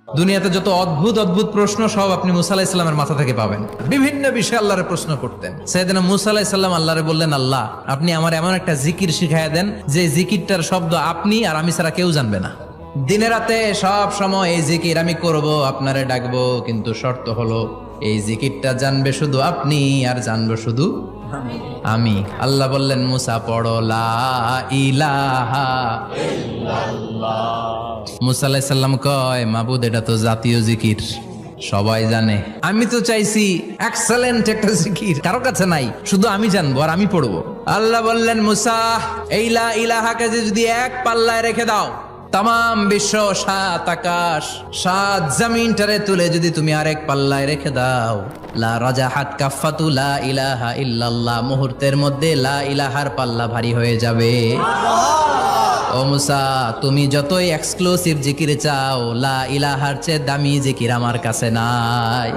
দুনিয়াতে যত অদ্ভুত অদ্ভুত প্রশ্ন সব আপনি মুসা আলাইহিস সালামের মাথা থেকে পাবেন। বিভিন্ন বিষয়ে আল্লাহরে প্রশ্ন করতেন। সাইয়েদনা মুসা আলাইহিস সালাম আল্লাহরে বললেন, আল্লাহ আপনি আমার এমন একটা জিকির শিখাইয়া দেন যে জিকিরটার শব্দ আপনি আর আমি ছাড়া কেউ জানবে না। দিনে রাতে সব সময় এই জিকির আমি করব, আপনারে ডাকবো, কিন্তু শর্ত হলো এই জিকিরটা জানবে শুধু আপনি আর জানবো শুধু আমি। আল্লাহ বললেন, মুসা পড়ো লা ইলাহা ইল্লাল্লাহ। মুসা আলাইহিস সালাম কয়, মাবুদ এটা তো জাতীয় জিকির, সবাই জানে। আমি তো চাইছি এক্সেলেন্ট একটা জিকির, কারো কাছে নাই, শুধু আমি জানবো আর আমি পড়বো। আল্লাহ বললেন, মুসা এই লা ইলাহাকে যদি এক পাল্লায় রেখে দাও, তাম বিশ্ব, 7 আকাশ 7 জমিনটারে তুলে যদি তুমি আরেক পাল্লায় রেখে দাও, লা রাজাহাত কাফাতু লা ইলাহা ইল্লাল্লাহ, মুহূর্তের মধ্যে লা ইলাহার পাল্লা ভারী হয়ে যাবে। ও মুসা, তুমি যতই এক্সক্লুসিভ জিকির চাও, লা ইলাহার চেয়ে দামি জিকির আমার কাছে নাই।